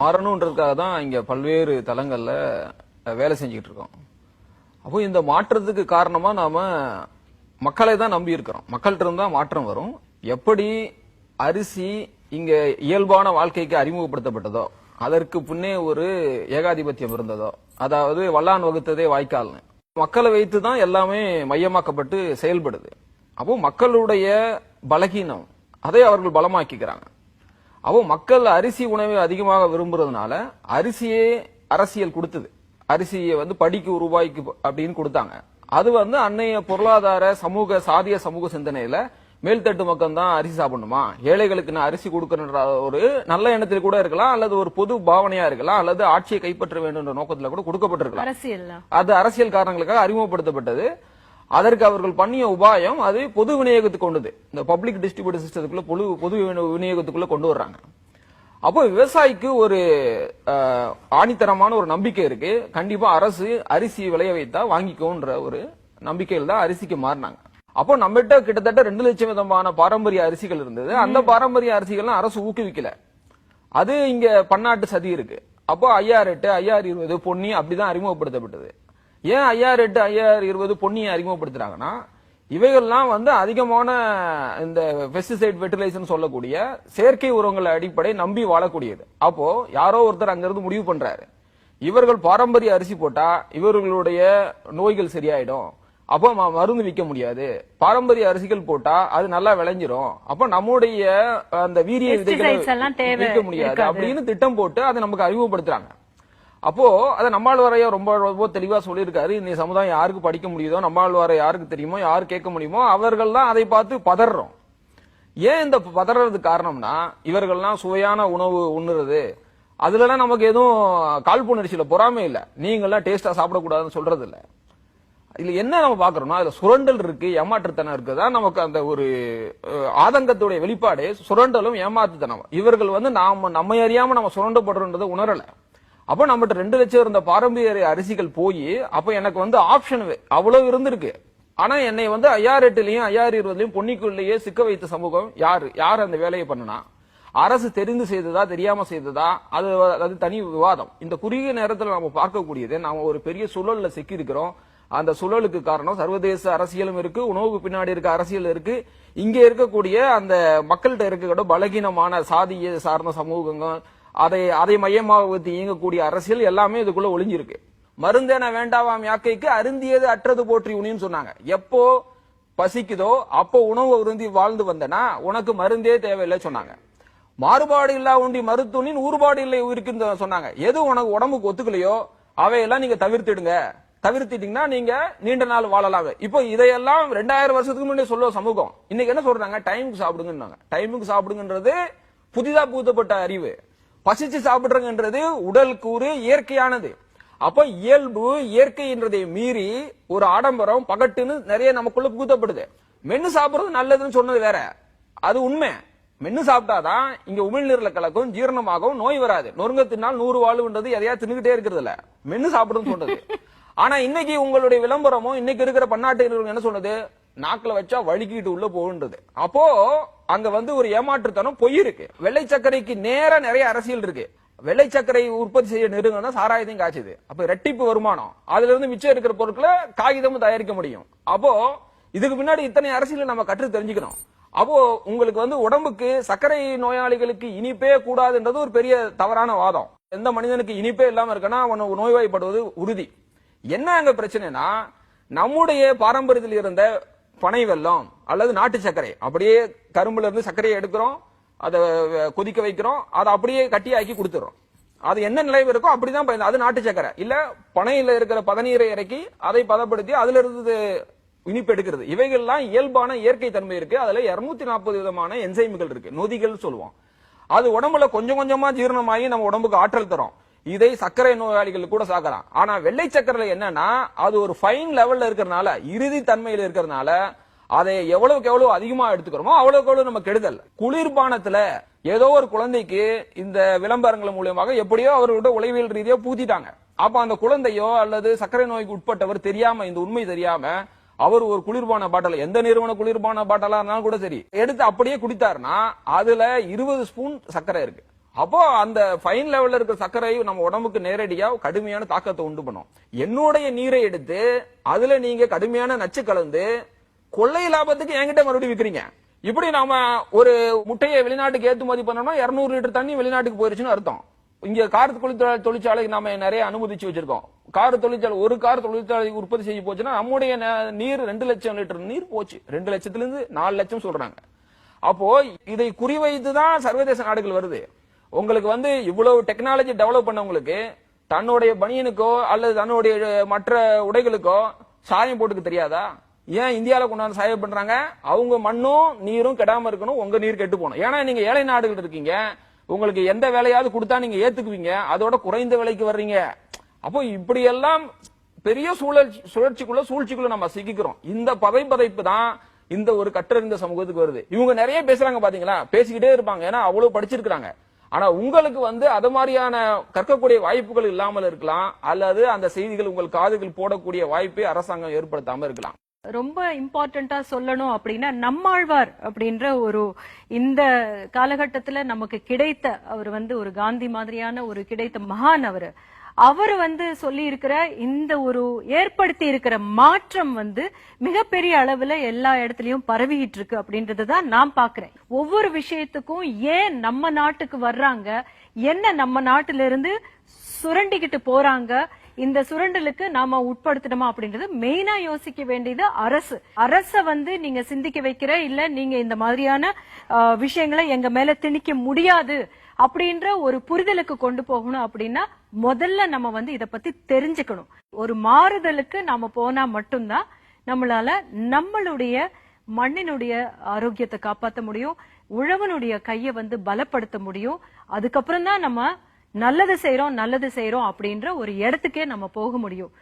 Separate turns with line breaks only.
மாறணும்ன்றதுக்காக தான் இங்க பல்வேறு தளங்கள்ல வேலை செஞ்சுட்டு இருக்கோம். அப்போ இந்த மாற்றத்துக்கு காரணமா நாம மக்களை தான் நம்பி இருக்கிறோம். மக்கள்கிட்ட இருந்தா மாற்றம் வரும். எப்படி அரிசி இங்க இயல்பான வாழ்க்கைக்கு அறிமுகப்படுத்தப்பட்டதோ, அதற்கு பின்னே ஒரு ஏகாதிபத்தியம் இருந்ததோ, அதாவது வல்லான் வகுத்ததே வாய்க்கால்னு மக்களை வைத்து தான் எல்லாமே மையமாக்கப்பட்டு செயல்படுது. அப்போ மக்களுடைய பலகீனம் அதை அவர்கள் பலமாக்கிக்கிறாங்க. அப்போ மக்கள் அரிசி உணவை அதிகமாக விரும்புறதுனால அரிசியே அரசியல் கொடுத்தது. அரிசியை படிக்கு ரூபாய்க்கு அப்படின்னு கொடுத்தாங்க. அது அன்னைய பொருளாதார சமூக சாதிய சமூக சிந்தனையில மேல்தட்டு மக்கள் தான் அரிசி சாப்பிடணுமா, ஏழைகளுக்கு நான் அரிசி கொடுக்கணுன்ற ஒரு நல்ல எண்ணத்தில் கூட இருக்கலாம், அல்லது ஒரு பொது பாவனையா இருக்கலாம், அல்லது ஆட்சியை கைப்பற்ற வேண்டும் என்ற நோக்கத்தில் கூட கொடுக்கப்பட்டிருக்கலாம். அது அரசியல் காரணங்களுக்காக அறிமுகப்படுத்தப்பட்டது. அதற்கு அவர்கள் பண்ணிய உபாயம் அது பொது விநியோகத்துக்கு கொண்டது. இந்த பப்ளிக் டிஸ்ட்ரிபியூட்டர் சிஸ்டத்துக்குள்ள பொது விநியோகத்துக்குள்ள கொண்டு வர்றாங்க. அப்போ விவசாயிக்கு ஒரு ஆணித்தரமான ஒரு நம்பிக்கை இருக்கு. கண்டிப்பா அரசு அரிசி விளைய வைத்தா வாங்கிக்கோன்ற ஒரு நம்பிக்கையில் தான் அரிசிக்கு மாறினாங்க. அப்போ நம்மகிட்ட கிட்டத்தட்ட 2 லட்சம் விதமான பாரம்பரிய அரிசிகள் இருந்தது. அந்த பாரம்பரிய அரிசிகள்லாம் அரசு ஊக்குவிக்கல. அது இங்க பன்னாட்டு சதி இருக்கு. அப்போ 5008 5020 பொன்னி அப்படிதான் அறிமுகப்படுத்தப்பட்டது. ஏன் 5008 5020 பொன்னியை அறிமுகப்படுத்துறாங்கன்னா, இவைகள்லாம் அதிகமான இந்த பெஸ்டிசைட் ஃபெர்டிலைசர் சொல்லக்கூடிய செயற்கை உரங்கள் அடிப்படை நம்பி வாழக்கூடியது. அப்போ யாரோ ஒருத்தர் அங்கிருந்து முடிவு பண்றாரு, இவர்கள் பாரம்பரிய அரிசி போட்டா இவர்களுடைய நோய்கள் சரியாயிடும், அப்போ மருந்து விற்க முடியாது, பாரம்பரிய அரிசிகள் போட்டா அது நல்லா விளைஞ்சிரும், அப்ப நம்முடைய அந்த வீரிய விதைகளை விற்க முடியாது அப்படின்னு திட்டம் போட்டு அதை நமக்கு அறிமுகப்படுத்துறாங்க. அப்போ அதை நம்மாழ்வாரையா ரொம்ப தெளிவா சொல்லியிருக்காரு. இந்த சமுதாயம் யாருக்கு படிக்க முடியுதோ, நம்மாழ்வாரை யாருக்கு தெரியுமோ, யாரு கேட்க முடியுமோ அவர்கள் தான் அதை பார்த்து பதறோம். ஏன் இந்த பதறதுக்கு காரணம்னா, இவர்கள்லாம் சுவையான உணவு உண்ணுறது, அதுலலாம் நமக்கு எதுவும் காழ்ப்புணர்ச்சியில பொறாமை இல்ல, நீங்கெல்லாம் டேஸ்டா சாப்பிடக்கூடாதுன்னு சொல்றது இல்ல. இதுல என்ன நம்ம பாக்குறோம்னா, அதுல சுரண்டல் இருக்கு, ஏமாற்றுத்தனம் இருக்குதான் நமக்கு அந்த ஒரு ஆதங்கத்துடைய வெளிப்பாடு. சுரண்டலும் ஏமாற்றுத்தனம். இவர்கள் நம்ம அறியாம நம்ம சுரண்டப்படுறதை உணரல. அப்ப நம்மகிட்ட 2 லட்சம் இருந்த பாரம்பரிய அரிசிகள் போய், அப்ப எனக்கு ஆப்ஷன் அவ்வளவு இருந்திருக்கு. ஆனா என்னை 5008லயும் 5020லயும் பொன்னிக்குள்ளேயே சிக்க வைத்த சமூகம் யார் அந்த வேலையை பண்ணனா? அரசு தெரிந்து செய்ததா தெரியாம செய்ததா அது தனி விவாதம். இந்த குறுகிய நேரத்தில் நாம பார்க்கக்கூடியது, நாம ஒரு பெரிய சுழல்ல சிக்கி இருக்கிறோம். அந்த சுழலுக்கு காரணம் சர்வதேச அரசியலும் இருக்கு, உணவுக்கு பின்னாடி இருக்க அரசியல் இருக்கு, இங்க இருக்கக்கூடிய அந்த மக்கள்கிட்ட இருக்க பலகீனமான சாதிய சார்ந்த சமூகங்கள், அதை மையமாக வைத்து இயங்கக்கூடிய அரசியல் எல்லாமே இதுக்குள்ள ஒளிஞ்சிருக்கு. மருந்தென வேண்டாவாம் யாக்கைக்கு அருந்தியது அற்றது போற்றி உனின்னு சொன்னாங்க. எப்போ பசிக்குதோ அப்போ உணவு அருந்தி வாழ்ந்து வந்தனா உனக்கு மருந்தே தேவையில்லை சொன்னாங்க. மாறுபாடு இல்லா உண்டி மருத்துவனின் ஊறுபாடு இல்லை இருக்குன்னு சொன்னாங்க. எது உனக்கு உடம்புக்கு ஒத்துக்கலையோ அவையெல்லாம் நீங்க தவிர்த்திட்டீங்கன்னா நீங்க நீண்ட நாள் வாழலாம். இப்போ இதையெல்லாம் 2000 வருஷத்துக்கு முன்னாடி சொல்ல சமூகம் இன்னைக்கு என்ன சொல்றாங்க? டைமுக்கு சாப்பிடுங்க. டைமுக்கு சாப்பிடுங்கன்றது புதிதா பூத்தப்பட்ட அறிவு. பசிச்சு சாப்பிடுறதுன்றது உடல் கூறு இயற்கையானது. அப்ப இயல்பு இயற்கை என்றதை மீறி ஒரு ஆடம்பரம் பகட்டுன்னு நிறைய நமக்குள்ள பூத்தப்படுது. மென்னு சாப்பிடுறது நல்லதுன்னு சொன்னது வேற, அது உண்மை. மென்னு சாப்பிட்டாதான் இங்க உமிழ்நீர்ல கலக்கும், ஜீரணமாகவும், நோய் வராது. நொறுங்க தின்னால் 100 வாழ்வுன்றது எதையா தின்னுகிட்டே இருக்கிறது இல்ல, மென்னு சாப்பிடுன்னு சொன்னது. ஆனா இன்னைக்கு உங்களுடைய விளம்பரமும் இன்னைக்கு இருக்கிற பன்னாட்டு என்ன சொன்னது? நாக்குல வச்சா வழுக்கிட்டு உள்ள போகுன்றது. அப்போ அங்க ஒரு ஏமாற்றுத்தனம் பொய் இருக்கு. வெள்ளை சர்க்கரைக்கு நேர நிறைய அரசியல் இருக்கு. வெள்ளை சர்க்கரை உற்பத்தி செய்ய நெருங்க சாராயத்தையும் காய்ச்சுது. அப்ப ரெட்டிப்பு வருமானம், அதுல இருந்து மிச்சம் இருக்கிற பொருட்களை காகிதமும் தயாரிக்க முடியும். அப்போ இதுக்கு பின்னாடி இத்தனை அரசியல் நம்ம கற்று தெரிஞ்சுக்கணும். அப்போ உங்களுக்கு உடம்புக்கு சர்க்கரை நோயாளிகளுக்கு இனிப்பே கூடாதுன்றது ஒரு பெரிய தவறான வாதம். எந்த மனிதனுக்கு இனிப்பே இல்லாம இருக்குன்னா அவன் நோய்வாய்ப்படுவது உறுதி. என்ன அங்க பிரச்சனைனா, நம்முடைய பாரம்பரியத்தில் இருந்த பனை வெல்லம் அல்லது நாட்டு சர்க்கரை, அப்படியே கரும்புல இருந்து சர்க்கரையை எடுக்கிறோம், அதை கொதிக்க வைக்கிறோம், அதை அப்படியே கட்டியாக்கி கொடுத்துறோம். அது என்ன நிலை இருக்கோ அப்படிதான் அது நாட்டு சர்க்கரை. இல்ல பனையில இருக்கிற பதநீரை இறக்கி அதை பதப்படுத்தி அதுல இருந்து இனிப்பு எடுக்கிறது. இவைகள்லாம் இயல்பான இயற்கை தன்மை இருக்கு. அதுல 240 விதமான என்சைம்கள் இருக்கு, நொதிகள் சொல்லுவோம். அது உடம்புல கொஞ்சம் கொஞ்சமா ஜீரணமாகி நம்ம உடம்புக்கு ஆற்றல் தரும். இதை சர்க்கரை நோயாளிகள் கூட சாக்கலாம். ஆனா வெள்ளை சர்க்கரையில என்னன்னா, அது ஒரு ஃபைன் லெவல்ல இருக்கிறதுனால, இறுதி தன்மையில இருக்கிறதுனால அதை எவ்வளவுக்கு எவ்வளவு அதிகமா எடுத்துக்கிறோமோ அவ்வளவுக்கு எவ்வளவு நம்ம கெடுதல். குளிர்பானத்துல ஏதோ ஒரு குழந்தைக்கு இந்த விளம்பரங்கள் மூலமாக எப்படியோ அவர்களோட உளவியல் ரீதியா பூத்திட்டாங்க. அப்ப அந்த குழந்தையோ அல்லது சர்க்கரை நோய்க்கு உட்பட்டவர் தெரியாம, இந்த உண்மை தெரியாம அவர் ஒரு குளிர்பான பாட்டில், எந்த நிறுவன குளிர்பான பாட்டலா இருந்தாலும் கூட சரி, எடுத்து அப்படியே குடித்தாருன்னா அதுல 20 ஸ்பூன் சர்க்கரை இருக்கு. அப்போ அந்த ஃபைன் லெவல்ல இருக்க சர்க்கரை நம்ம உடம்புக்கு நேரடியா கடுமையான தாக்கத்தை உண்டு பண்ணும். என்னுடைய நீரை எடுத்து அதுல நீங்க கடுமையான நச்சு கலந்து கொள்ளை லாபத்துக்கு என்கிட்ட மறுபடியும் விக்கிறீங்க. இப்படி நாம ஒரு முட்டையை வெளிநாட்டுக்கு ஏற்றுமதி பண்ணோம்னா 200 லிட்டர் தண்ணி வெளிநாட்டுக்கு போயிருச்சுன்னு அர்த்தம். இங்க கார் தொழிற்சாலைக்கு நாம நிறைய அனுமதிச்சு வச்சிருக்கோம். கார் தொழிற்சாலை ஒரு கார் தொழிற்சாலை உற்பத்தி செய்ய போச்சுன்னா நம்முடைய நீர் 2 லட்சம் லிட்டர் நீர் போச்சு. 2 லட்சத்துல இருந்து 4 லட்சம் சொல்றாங்க. அப்போ இதை குறிவைத்துதான் சர்வதேச நாடுகள் வருது. உங்களுக்கு இவ்வளவு டெக்னாலஜி டெவலப் பண்ணவங்களுக்கு தன்னுடைய பனியனுக்கோ அல்லது தன்னுடைய மற்ற உடைகளுக்கோ சாயம் போட்டுக்க தெரியாதா? ஏன் இந்தியாவில கொண்டாந்து சாயம் பண்றாங்க? அவங்க மண்ணும் நீரும் கெடாம இருக்கணும், உங்க நீர் கெட்டு போகணும். ஏன்னா நீங்க ஏழை நாடுகள் இருக்கீங்க, உங்களுக்கு எந்த வேலையாவது கொடுத்தா நீங்க ஏத்துக்குவீங்க, அதோட குறைந்த விலைக்கு வர்றீங்க. அப்போ இப்படி எல்லாம் பெரிய சூழ்ச்சிக்குள்ள நம்ம சிக்கிக்கிறோம். இந்த பதைப்பு தான் இந்த ஒரு கற்றறிந்த சமூகத்துக்கு வருது. இவங்க நிறைய பேசுறாங்க பாத்தீங்களா, பேசிக்கிட்டே இருப்பாங்க, ஏன்னா அவ்வளவு படிச்சிருக்காங்க. ஆனா உங்களுக்கு அது மாதிரியான கற்கக்கூடிய வாய்ப்புகள் இல்லாமல் இருக்கலாம், அல்லது அந்த செய்திகள் உங்கள் காதுகள் போடக்கூடிய வாய்ப்பை அரசாங்கம் ஏற்படுத்தாம இருக்கலாம்.
ரொம்ப இம்பார்ட்டண்டா சொல்லணும் அப்படின்னா, நம்மாழ்வார் அப்படின்ற இந்த காலகட்டத்துல நமக்கு கிடைத்த அவர் ஒரு காந்தி மாதிரியான கிடைத்த மகான். அவர் சொல்லி இருக்கிற இந்த ஏற்படுத்தி இருக்கிற மாற்றம் மிகப்பெரிய அளவுல எல்லா இடத்துலயும் பரவிட்டு இருக்கு அப்படின்றதுதான் நான் பாக்குறேன். ஒவ்வொரு விஷயத்துக்கும் ஏன் நம்ம நாட்டுக்கு வர்றாங்க, என்ன நம்ம நாட்டில இருந்து சுரண்டிக்கிட்டு போறாங்க, இந்த சுரண்டலுக்கு நாம உட்படுத்தணுமா அப்படின்றது மெயினா யோசிக்க வேண்டியது அரச நீங்க சிந்திக்க வைக்கிற, இல்ல நீங்க இந்த மாதிரியான விஷயங்களை எங்க மேல திணிக்க முடியாது அப்படின்ற ஒரு புரிதலுக்கு கொண்டு போகணும். அப்படின்னா முதல்ல நம்ம இத பத்தி தெரிஞ்சுக்கணும். ஒரு மாறுதலுக்கு நாம போனா மட்டும்தான் நம்மளால நம்மளுடைய மண்ணினுடைய ஆரோக்கியத்தை காப்பாற்ற முடியும், உழவனுடைய கையை பலப்படுத்த முடியும். அதுக்கப்புறம் தான் நம்ம நல்லது செய்யறோம் அப்படின்ற ஒரு இடத்துக்கே நம்ம போக முடியும்.